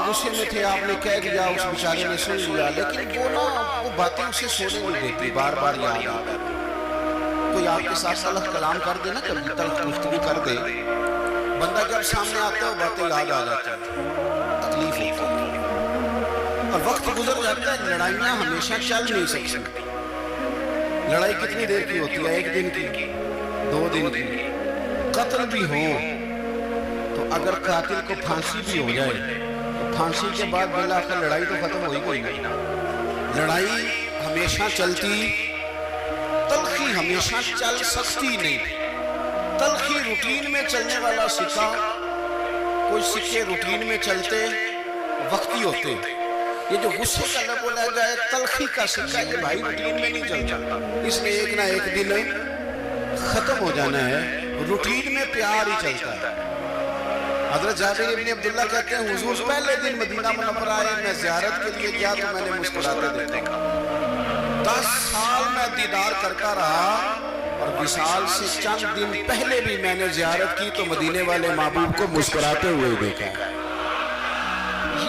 غصے میں تھے، آپ نے کہہ دیا، اس بیچارے نے سن لیا، لیکن وہ باتیں اسے سونے نہیں دیتی، بار بار یاد آتی۔ کوئی آپ کے ساتھ تلخ کلام کر دے نا، کبھی تلخ گفتگو کر دے، بندہ جب سامنے آتا ہے وہ باتیں یاد آ جاتی ہیں، تکلیف ہوتی ہے، اور وقت گزر جاتا ہے۔ لڑائیاں ہمیشہ چل نہیں سکتی۔ لڑائی کتنی دیر کی ہوتی ہے؟ 1 دن کی، 2 دن کی۔ قتل بھی ہو تو اگر قاتل کو پھانسی بھی ہو جائے تو پھانسی کے بعد بالآخر لڑائی تو ختم ہوئی کوئی نہیں۔ لڑائی ہمیشہ چلتی، تلخی ہمیشہ چل سکتی نہیں۔ تلخی روٹین میں چلنے والا سکہ، کوئی سکے روٹین میں چلتے وقتی ہوتے، یہ جو غصے کا لب بولا جائے تلخی کا سکہ، یہ بھائی روٹین میں نہیں چلتا، اس نے ایک نہ ایک دن ختم ہو جانا ہے۔ روٹین میں پیار ہی چلتا ہے۔ حضرت جابر بن عبداللہ کہتے ہیں حضور پہلے دن مدینہ منورہ آئے، میں زیارت کے لیے گیا تو میں نے مسکراتے دیکھا۔ 10 سال میں دیدار کرتا رہا، اور وصال سے چند دن پہلے بھی میں نے زیارت کی تو مدینے والے محبوب کو مسکراتے ہوئے دیکھا۔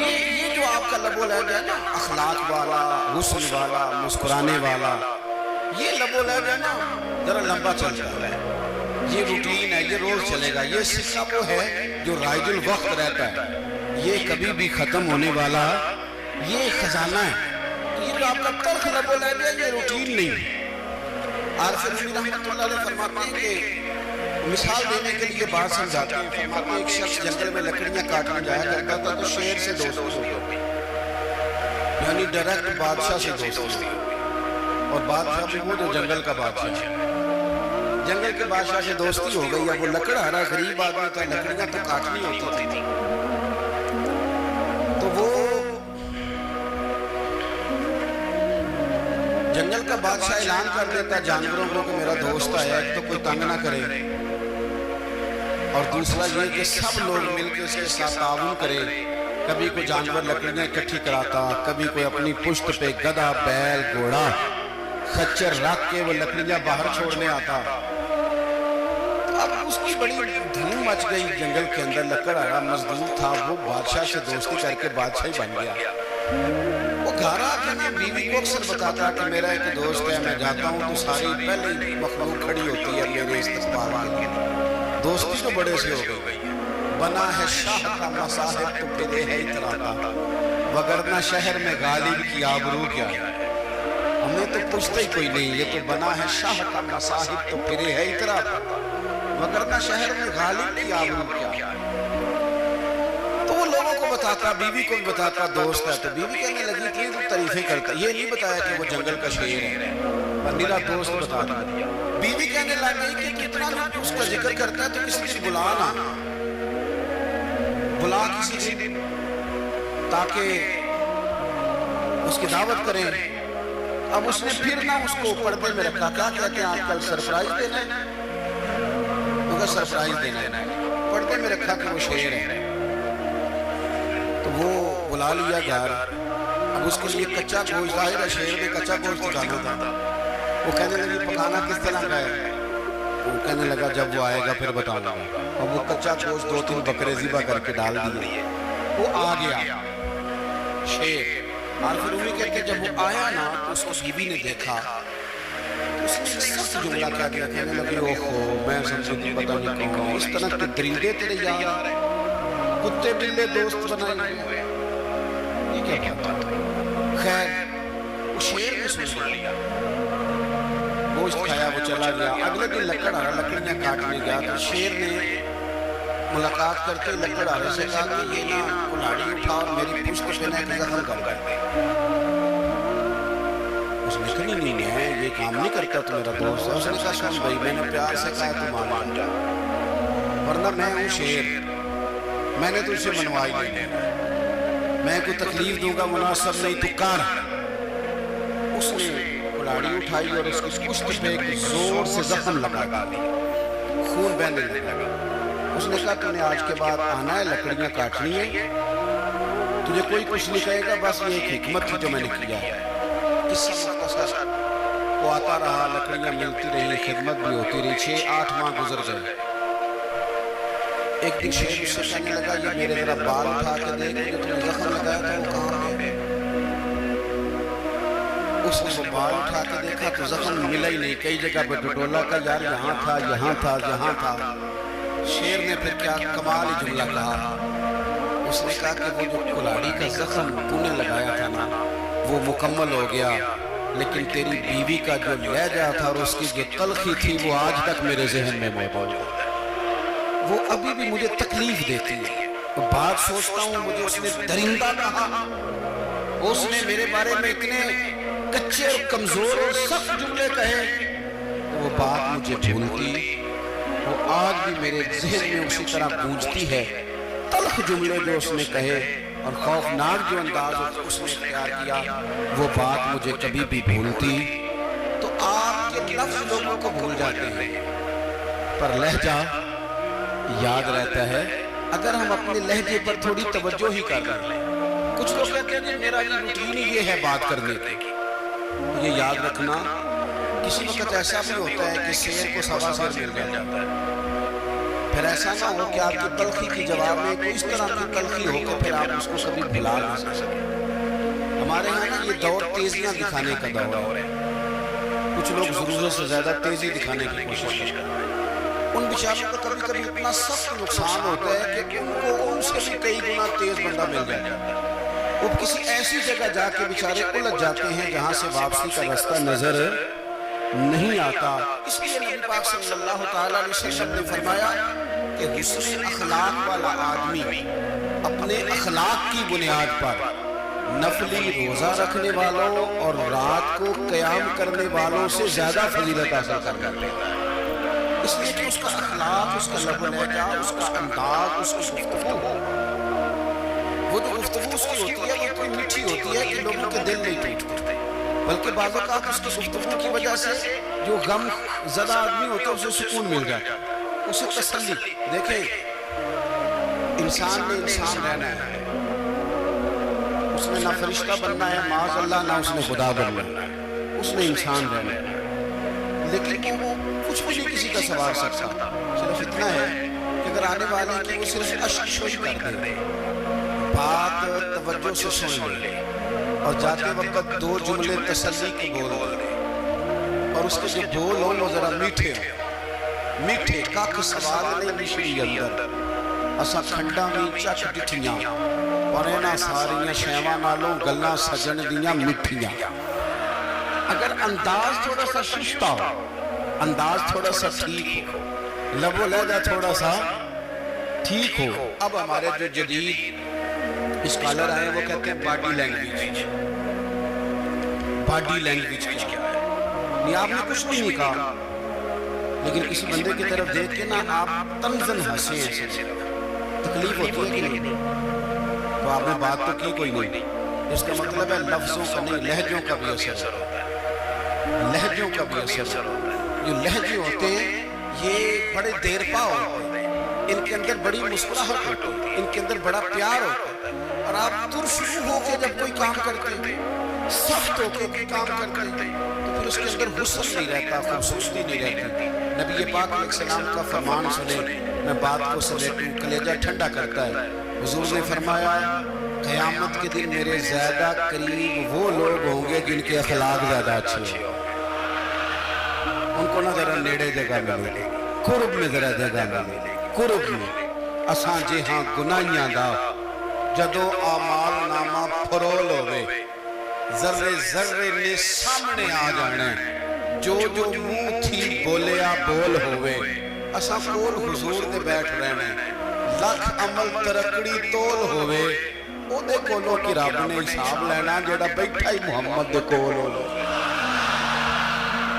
یہ جو آپ کا لب و لہجہ ہے نا، اخلاق والا، حسن والا، مسکرانے والا، یہ لب و لہجہ ہے نا ذرا لمبا چل جاتا ہے۔ یہ روٹین ہے، یہ روز چلے گا۔ یہ سکہ وہ ہے جو رائج الوقت رہتا ہے، یہ کبھی بھی ختم ہونے والا یہ خزانہ ہے۔ یہ جو آپ کا تلخ لب و لہجہ ہے، یہ روٹین نہیں۔ عارف رضوی رحمۃ اللہ علیہ فرماتے ہیں کہ مثال دینے کے لیے بات سمجھاتے ہیں، فرماتے ہیں ایک شخص جنگل میں لکڑیاں کاٹنے جایا کرتا تھا تو شیر سے دوستی ہو گئی، یعنی ڈائریکٹ بادشاہ سے دوستی، اور بادشاہ بھی وہ جو جنگل کا بادشاہ ہے، جنگل کے بادشاہ سے دوستی ہو گئی۔ اب وہ لکڑہارا غریب آدمی تھا، لکڑیاں تو کاٹنی ہوتی تھی، تو وہ جنگل کا بادشاہ اعلان کر دیتا جانوروں کو کہ میرا دوست آیا، ایک تو کوئی تنگ نہ کرے، اور دوسرا یہ کہ سب لوگ مل کے اس کے ساتھ تعاون کرے۔ کبھی کوئی جانور لکڑیاں اکٹھی کراتا، کبھی کوئی اپنی پشت پہ گدھا، بیل، گھوڑا، خچر رکھ کے وہ لکڑیاں باہر چھوڑنے آتا۔ اب اس کی بڑی دھوم مچ گئی جنگل کے اندر، لکڑہارا مزدور تھا، وہ بادشاہ سے دوستی کر کے بادشاہ ہی بن گیا۔ وہ گھر آ کے بیوی کو اکثر بتاتا کہ میرا ایک دوست ہے، میں جاتا ہوں تو ساری پہلے مخلوق کھڑی ہوتی ہے میرے استقبال کے لیے۔ دوستی تو بڑے سے ہو گئی، بنا ہے شاہ کا مصاحب تو پھرے ہے اتراتا، وگرنہ شہر میں غالب کی آبرو کیا ہے۔ ہم نے تو پوچھتے ہی کوئی نہیں، یہ تو بنا ہے شاہ کا مصاحب تو پھرے ہے اتراتا، وگرنہ شہر میں غالب کی آبرو کیا ہے۔ تو وہ لوگوں کو بتاتا، بیوی کو بھی بتاتا دوست ہے، تو بیوی کہنے لگی تھی تو تعریفیں کرتا، یہ نہیں بتایا کہ وہ جنگل کا شیر ہے، اور میرا دوست بتا دیا۔ بیوی کہنے لگی کہ کتنا اس کا ذکر کرتا ہے تو کسی دن بلانا، بلا کسی دن تاکہ اس کی دعوت کریں۔ اب اس نے پھر نہ اس کو پردے میں رکھا، کیا کہتے ہیں آج کل سرپرائز دینا ہے، مگر سرپرائز دینا ہے، پردے میں رکھا کہ وہ شیر ہے۔ تو وہ بلا لیا گھر، اب اس کے لیے کچا گوشت، ظاہر ہے شیر میں کچا گوشت پکانا تھا۔ وہ کہنے لگی پکانا کس طرح کا ہے؟ وہ کہنے لگا جب وہ آئے گا پھر بتاؤں گا۔ اور وہ کچا گوشت 2-3 بکرے ذبح کر کے ڈال دیے، وہ آ گیا شیر۔ اور پھر انہیں کہتے جب وہ آیا نا تو اس کو بیوی نے دیکھا، اس نے سخت جملہ کہہ دیا، کہنے لگی اوہو میں سمجھوں کہ پتہ نہیں کون، اس طرح کے درندے تیرے یار، کتے بلے دوست بنائے ہوئے، یہ کیا بات ہے؟ خیر وہ شیر نے سن لیا، گوشت کھایا، وہ چلا گیا۔ اگلے دن لکڑہارا لکڑیاں کاٹنے گیا تو شیر نے ملاقات کرتے لکڑہارے سے کہا کہ یہ نا کلاڑی اٹھا اور میری پشت پہ نہ ایک زخم کر دے۔ اس نے کہا نہیں ہے، یہ کام نہیں کرتا تو میرا دوست ہے۔ اس نے کہا سن بھائی، میں نے پیار سے کہا تو مان جا، ورنہ میں ہوں شیر، میں نے تو اسے منوائی نہیں دینا، میں کوئی تکلیف دوں گا مناسب نہیں تو کر۔ اس نے کلاڑی اٹھائی اور اس کی پشت پہ ایک زور سے زخم لگا دیا، خون بہنے لگا۔ اس نے کہا تو نے آج کے بعد آنا ہے، لکڑیاں کاٹنی ہے، تجھے کوئی کچھ نہیں کہے گا، بس یہ ایک حکمت تھی جو میں نے کیا ہے۔ قصہ مختصر، وہ آتا رہا، لکڑیاں ملتی رہی، خدمت بھی ہوتی رہی، 6-8 ماہ گزر گئے۔ ایک دن شیر اس سے کہنے لگا یہ میرے ذرا بال اٹھا کے دیکھ جو تم نے زخم لگایا تھا وہ کہاں ہے؟ اس نے وہ بال اٹھا کے دیکھا تو زخم ملا ہی نہیں، کئی جگہ پہ ٹٹولا کا یار یہاں تھا یہاں تھا یہاں تھا۔ شیر نے پھر کیا کمال جملہ کہا، اس نے کہا کہ وہ جو کلاڑی کا زخم تو نے لگایا تھا نا وہ مکمل ہو گیا، لیکن تیری بیوی کا جو لہجہ تھا اور اس کی جو تلخی تھی وہ آج تک میرے ذہن میں موجود ہے، وہ ابھی بھی مجھے تکلیف دیتی ہے۔ بات سوچتا ہوں مجھے اس نے درندہ کہا، اس نے میرے بارے میں اتنے کچے اور کمزور اور سخت جملے کہے، وہ بات مجھے بھولتی، وہ آج بھی میرے ذہن میں اسی طرح گونجتی ہے۔ تلخ جملے جو اس نے کہے اور خوفناک جو انداز اس نے اختیار کیا وہ بات مجھے کبھی بھی بھولتی۔ تو آپ کے لفظ لوگوں کو بھول جاتے ہیں پر لہجہ یاد رہتا ہے اگر ہم اپنے لہجے پر تھوڑی توجہ ہی کر لیں۔ کچھ لوگ کہتے ہیں کہ میرا یہ روٹین ہی یہ ہے بات کرنے کی، یہ یاد رکھنا کسی وقت ایسا بھی ہوتا ہے کہ شیر کو سوا شیر مل جاتا ہے، پھر ایسا نہ ہو کہ آپ کی تلخی کی جواب میں کوئی اس طرح کی تلخی ہو کہ پھر آپ اس کو کبھی بھلا نہ سکیں۔ ہمارے ہاں نا یہ دور تیزیاں دکھانے کا دور ہے، کچھ لوگ ضرورت سے زیادہ تیزی دکھانے کی کوشش کرتے ہیں، ان بیچاروں کو کبھی کبھی اتنا سخت نقصان ہوتا ہے کہ ان کو ان سے بھی کئی گنا تیز بندہ مل جاتا ہے، وہ کسی ایسی جگہ جا کے بیچارے الجھ جاتے ہیں جہاں سے واپسی کا راستہ نظر نہیں آتا۔ اس لیے نبی پاک صلی اللہ تعالیٰ علیہ وسلم نے فرمایا کہ حسن اخلاق والا آدمی اپنے اخلاق کی بنیاد پر نفلی روزہ رکھنے والوں اور رات کو قیام کرنے والوں سے زیادہ فضیلت حاصل کر لیتا ہے، اس لیے کہ اس کا اخلاق، اس کا لب و لہجہ، اس کا انداز، اس کی گفتگو، وہ جو گفتگو اس کی ہوتی ہے وہ اتنی میٹھی ہوتی ہے کہ لوگوں کے دل نہیں ٹوٹتے، بلکہ بعض اوقات اس کی گفتگو کی وجہ سے جو غم زدہ آدمی ہوتا ہے اسے سکون مل جاتا ہے، اسے تسلی۔ دیکھیں انسان نے انسان رہنا ہے، اس نے نہ فرشتہ بننا ہے معاذ اللہ، نہ اس نے خدا بننا ہے، اس نے انسان رہنا ہے، لیکن وہ کچھ بھی نہیں کسی کا سوال سکتا، صرف اتنا ہے کہ اگر آنے والے کی وہ صرف اشک شوش کر دے، بات توجہ سے سن لے اور جاتے وقت دو جملے تسلی کے بول دے اور اس کے جو بول ہوں وہ ذرا میٹھے ہوں، میٹھے کاک سوال نہیں مشری اندر اسا کھنڈا میں چچ ڈٹھیاں اور اینا ساریاں شیواں نالوں گلنا سجن دیاں مٹھیاں۔ اگر انداز تھوڑا سا ششتا ہو، انداز تھوڑا سا ٹھیک ہو، لب و لہجہ تھوڑا سا ٹھیک ہو۔ اب ہمارے جو جدید اسکالر آئے وہ کہتے ہیں باڈی لینگویج، باڈی لینگویج کیا ہے؟ نہیں آپ نے کچھ بھی نہیں کہا لیکن کسی بندے کی طرف دیکھ کے نا آپ تنزن ہنسے ہیں، تکلیف ہوتی ہے کہ نہیں؟ تو آپ نے بات تو کی کوئی نہیں، اس کا مطلب ہے لفظوں کا نہیں لہجوں کا بھی اثر ہوتا ہے، لہجوں کا بھی اثر ہوتا ہے۔ جو لہجے ہوتے ہیں یہ بڑے دیر پا ہوتے ہیں، ان کے اندر بڑی مسکراہٹ ہوتی ہے، ان کے اندر بڑا پیار ہوتا ہے، اور آپ ترشروع ہو کے جب کوئی کام کرتے ہیں، سخت ہو کے کوئی کام کرتے ہیں تو پھر اس کے اندر حسن نہیں رہتا، خوبصورتی نہیں رہتی۔ نبی پاک علیہ السلام کا فرمان سنے، میں بات کو سمیٹوں، کلیجہ ٹھنڈا کرتا ہے۔ حضور نے فرمایا قیامت کے دن میرے زیادہ قریب وہ لوگ ہوں گے جن کے اخلاق زیادہ اچھے ہوں، ان کو نہ ذرا نیڑے جگہ ملے گی، قرب میں ذرا جگہ ملے گی، قرب میں۔ اساں جے ہاں گناہیاں دا جدو آمال نامہ پھرول ہوئے، ذرے ذرے نے سامنے آ جانا، جو جو منہ تھی بولیا بول ہوئے، اساں کول حضور دے بیٹھ رہنا، لکھ عمل ترکڑی تول ہوئے، او دے کولوں کی رب نے حساب لینا جڑا بیٹھا ہی محمد دے کول ہو،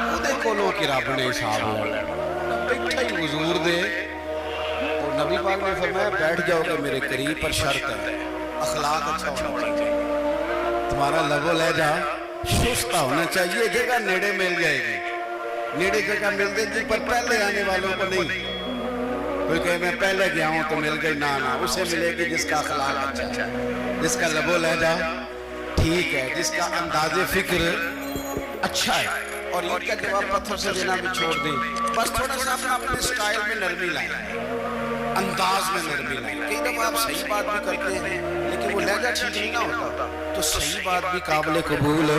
او دے کولوں کی رب نے حساب لینا، بیٹھا ہی حضور دے۔ تو نبی پاک نے فرمایا بیٹھ جاؤ گے میرے قریب پر شرط ہے اخلاق اچھا ہونا چاہیے، تمہارا لب و لہجہ شستہ ہونا چاہیے، جگہ نیڑے مل جائے گی، نیڑے جگہ مل جائے گی پر پہلے آنے والوں کو نہیں، کوئی کہے میں پہلے گیا ہوں تو مل گئی، نہ اسے ملے گی جس کا اخلاق اچھا ہے، جس کا لب و لہجہ ٹھیک ہے، جس کا انداز فکر اچھا ہے۔ اور یہ کا جواب پتھر سے دینا بھی چھوڑ دیں، بس تھوڑا سا اپنے سٹائل میں نرمی لائیں، انداز میں نرمی لائیں. کئی دفعہ آپ صحیح بات بھی کرتے ہیں لیکن وہ لہجہ ٹھیک نہیں نہ ہوتا تو صحیح بات بھی قابل قبول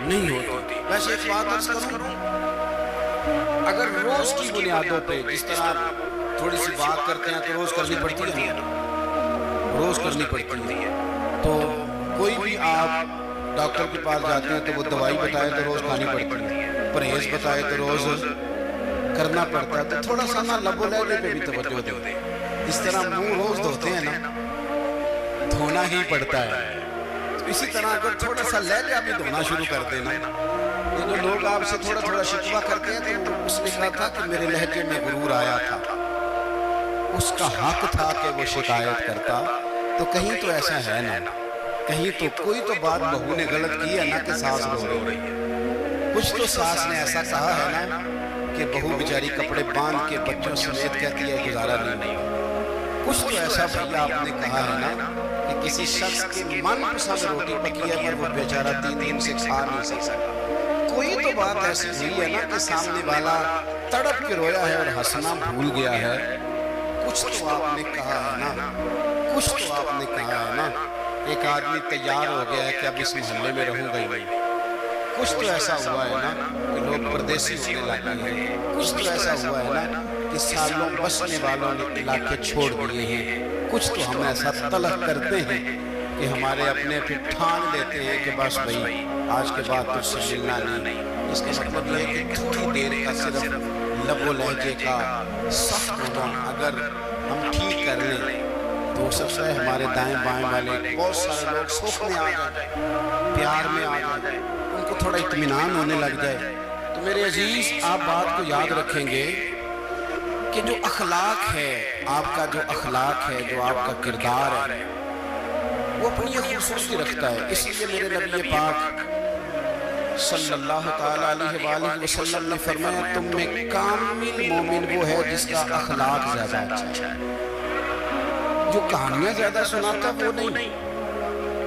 نہیں ہوتی. ویسے ایک بات عرض کروں، اگر روز کی بنیادوں پہ جس طرح تھوڑی سی بات کرتے ہیں تو روز کرنی پڑتی ہے، روز کرنی پڑتی ہے. تو کوئی بھی آپ ڈاکٹر کے پاس جاتے ہیں تو وہ دوائی بتائے تو روز کھانی پڑتی ہے، پرہیز بتائے تو روز کرنا پڑتا ہے. تو تھوڑا سا نا لب و لہجے پہ بھی توجہ دیں. جس طرح منہ روز دھوتے ہیں نا، دھونا ہی پڑتا ہے، اسی طرح اگر تھوڑا سا لہجہ بھی دھونا شروع کر دینا. جو لوگ آپ سے تھوڑا تھوڑا شکوہ کرتے ہیں تو اس نے کہا تھا کہ میرے لہجے میں غرور آیا تھا، اس کا حق تھا کہ وہ شکایت کرتا. تو کہیں تو ایسا ہے نا، کہیں تو کوئی تو بات بہو نے غلط کی ہے نا کہ ساس رو رہی ہے. کچھ تو ساس نے ایسا کہا ہے نا کہ بہو بیچاری کپڑے باندھ کے بچوں سمیت کہتی ہے گزارا نہیں. کچھ تو ایسا بھیا آپ نے کہا ہے نا کہ کسی شخص کی من پسند روٹی پکی ہے پر وہ بیچارہ 3 دن سے کھا نہیں سکتا. کوئی تو بات ایسی ہوئی ہے نا کہ سامنے والا تڑپ کے رویا ہے اور ہنسنا بھول گیا ہے. کچھ تو آپ نے کہا ہے نا، کچھ تو آپ نے کہا ہے نا. ایک آدمی تیار ہو گیا ہے کہ اب اس محلے میں رہوں گا ہی نہیں. کچھ تو ایسا ہوا ہے نا کہ لوگ پردیسی ہونے لگے ہیں. کچھ تو ایسا ہوا ہے نا کہ سالوں بسنے والوں نے علاقے چھوڑ دیے ہیں. کچھ تو ہم ایسا تلق کرتے ہیں کہ ہمارے اپنے پھر ٹھان لیتے ہیں کہ بس بھائی آج کے بعد تجھ سے ملنا نہیں. اس کا مطلب یہ ہے کہ تھوڑی دیر کا صرف لب و لہجے کا سخت ہونا اگر ہم ٹھیک کر لیں تو ہو سکتا ہے ہمارے دائیں بائیں والے بہت سارے لوگ سکھ میں آ جائیں، پیار میں آ جائیں، ان کو تھوڑا اطمینان ہونے لگ جائے. تو میرے عزیز آپ بات کو یاد رکھیں گے کہ جو اخلاق ہے، آپ کا جو اخلاق ہے، جو آپ کا کردار ہے، وہ اپنی ایک خوبصورتی رکھتا ہے. اس لیے میرے نبی پاک صلی اللہ تعالیٰ علیہ وآلہ وسلم نے فرمایا تم میں کامل مومن وہ ہے جس کا اخلاق زیادہ اچھا ہے. جو کہانیاں زیادہ سناتا وہ نہیں،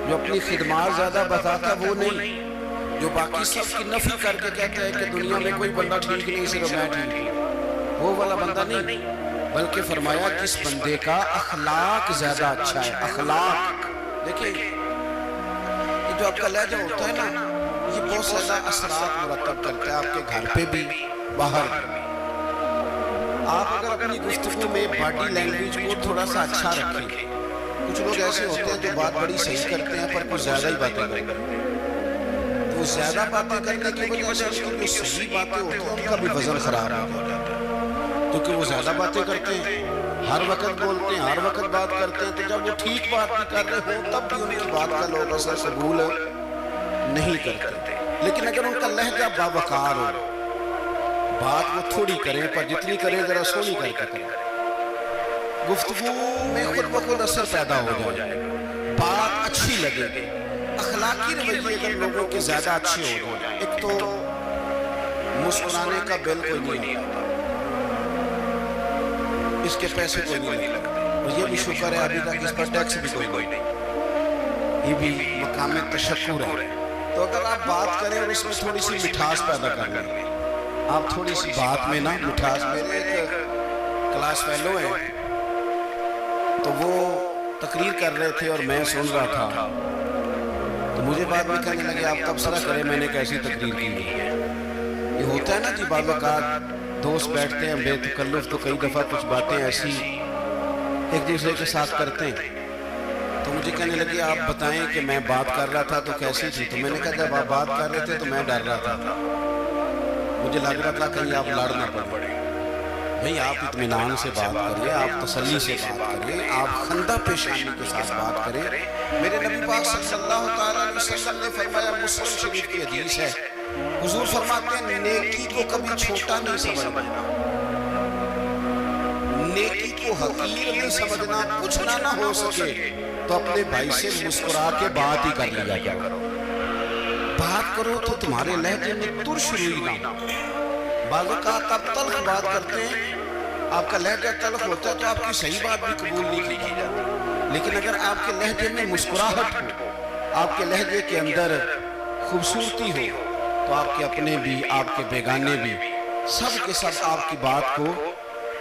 جو اپنی خدمات زیادہ بتاتا وہ نہیں، جو باقی سب کی نفی کر کے کہتا ہے کہ دنیا میں کوئی بندہ ٹھیک نہیں صرف میں ٹھیک ہوں، وہ والا بندہ نہیں. بلکہ فرمایا جس بندے کا اخلاق زیادہ اچھا ہے. اخلاق دیکھیں، یہ جو آپ کا لہجہ ہوتا ہے نا یہ بہت زیادہ اثرات مرتب کرتا ہے آپ کے گھر پہ بھی باہر بھی. آپ اگر اپنی گفتگو میں باڈی لینگویج کو تھوڑا سا اچھا رکھیں. کچھ لوگ ایسے ہوتے ہیں جو بات بڑی صحیح کرتے ہیں پر کچھ زیادہ ہی باتیں کرتے ہیں. تو وہ زیادہ باتیں کرنے کی وجہ سے جو صحیح باتیں ہوتی ہیں ان کا بھی وزن خراب ہو جاتا ہے. کیونکہ وہ زیادہ باتیں کرتے ہیں، ہر وقت بولتے ہیں، ہر وقت بات کرتے ہیں. تو جب وہ ٹھیک بات بھی کر رہے ہوں تب بھی ان کی بات کا لوگ اثر قبول نہیں کرتے. لیکن اگر ان کا لہجہ باوقار ہو، بات وہ تھوڑی کریں پر جتنی کریں ذرا سونی کر کے کریں، گفتگو میں خود بخود اثر پیدا ہو جائے، بات اچھی لگے گی. اخلاقی رویے اگر لوگوں کے زیادہ اچھے ہو جائیں، ایک تو مسکرانے کا بل کوئی نہیں آتا، اس کے پیسے کوئی نہیں لگتے، اور یہ بھی شکر ہے ابھی تک اس پر ٹیکس بھی کوئی نہیں. یہ بھی مقام تشکر ہے. تو اگر آپ بات کریں اور اس میں تھوڑی سی مٹھاس پیدا کر لیں، آپ تھوڑی سی بات میں نا مٹھاس. میرے ایک کلاس فیلو ہیں تو وہ تقریر کر رہے تھے اور میں سن رہا تھا. تو مجھے بعد میں کہنے لگے آپ تبصرہ کریں میں نے کیسی تقریر کی ہے. یہ ہوتا ہے نا جی بعض اوقات دوست بیٹھتے ہیں بے تکلف تو کئی دفعہ کچھ باتیں ایسی ایک دوسرے کے ساتھ کرتے ہیں. تو مجھے کہنے لگے آپ بتائیں کہ میں بات کر رہا تھا تو کیسی تھی. تو میں نے کہا جب آپ بات کر رہے تھے تو میں ڈر رہا تھا، مجھے لگ رہا تھا کہیں آپ لڑ نہ پڑے. بھئی آپ اطمینان سے بات کریں، آپ تسلی سے بات کریں، آپ خندہ پیشانی کے ساتھ بات کریں. میرے نبی پاک صلی اللہ تعالیٰ علیہ وسلم نے فرمایا، مسلم شریف کی حدیث ہے، حضور فرماتے ہیں نیکی کو کبھی چھوٹا نہیں سمجھنا، نیکی کو حقیر نہیں سمجھنا. کچھ نہ ہو سکے تو اپنے بھائی سے مسکرا کے بات ہی کر لیا کرو. بات کرو تو تمہارے لہجے میں ترش روئی نہ ہو. بعض اوقات آپ تلخ بات کرتے ہیں، آپ کا لہجہ تلخ ہوتا ہے تو آپ کی صحیح بات بھی قبول نہیں کی جاتی. لیکن اگر آپ کے لہجے میں مسکراہٹ ہو، آپ کے لہجے کے اندر خوبصورتی ہو تو آپ کے اپنے بھی، آپ کے بیگانے بھی، سب کے سب آپ کی بات کو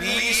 20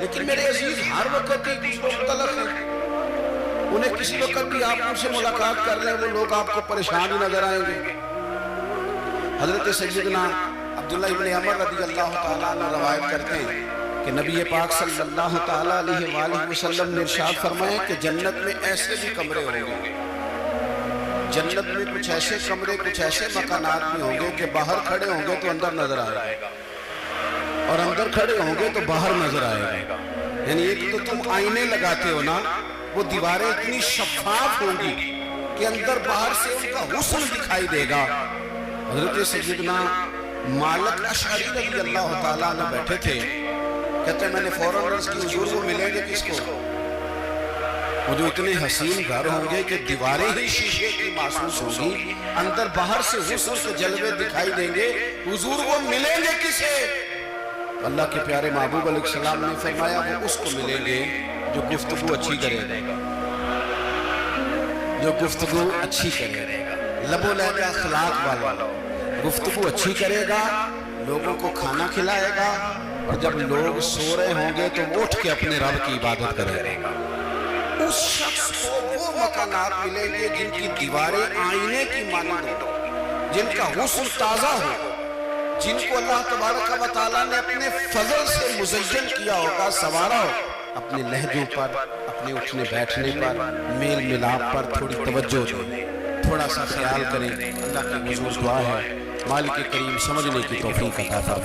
لیکن میرے عزیز ہر وقت ہی کچھ لوگ تلخ ہیں، انہیں کسی وقت بھی آپ ان سے ملاقات کر لیں وہ لوگ آپ کو پریشان ہی نظر آئیں گے۔ حضرت سیدنا عبداللہ ابن عمر رضی اللہ تعالیٰ عنہ روایت کرتے ہیں کہ نبی پاک صلی اللہ تعالیٰ علیہ وآلہ وسلم نے ارشاد فرمایا کہ جنت میں ایسے بھی کمرے ہوں گے، جنت میں کچھ ایسے کمرے، کچھ ایسے مکانات بھی ہوں گے کہ باہر کھڑے ہوں گے تو اندر نظر آئے گا، اور اندر کھڑے ہوں گے تو باہر نظر آئے گا۔ یعنی ایک تو تم آئینے لگاتے ہو نا، وہ دیواریں اتنی شفاف ہوں گی کہ اندر باہر سے ان کا حسن دکھائی دے گا۔ حضرت سیدنا مالک اشعری رضی اللہ تعالیٰ عنہ بیٹھے تھے، کہتے ہیں میں نے فوراً عرض کی حضور کو ملیں گے کس کو؟ وہ جو اتنے حسین گھر ہوں گے کہ دیواریں ہی شیشے کی محسوس ہوں گی، اندر باہر سے حسن کے جلوے دکھائی دیں گے، حضور وہ ملیں گے کسے؟ اللہ کے پیارے محبوب علیہ السلام نے فرمایا وہ اس کو ملیں گے جو گفتگو اچھی کرے گا، جو گفتگو اچھی کرے گا، لب و لہجہ اخلاق والا، گفتگو اچھی کرے گا، لوگوں کو کھانا کھلائے گا، اور جب لوگ سو رہے ہوں گے تو اٹھ کے اپنے رب کی عبادت کرے گا۔ اس شخص کو وہ مکانات ملیں گے جن کی دیواریں آئینے کی مانند ہوں، جن کا حسن تازہ ہو، جن کو اللہ تبارک و تعالیٰ نے اپنے فضل سے مزین کیا ہوگا، سوارا ہو۔ اپنے لہجوں پر، اپنے اٹھنے بیٹھنے پر، میل ملاپ پر تھوڑی توجہ دیں، تھوڑا سا خیال کریں۔ اللہ کی حضور دعا ہے مالک کریم سمجھنے کی توفیق عطا فرمائے۔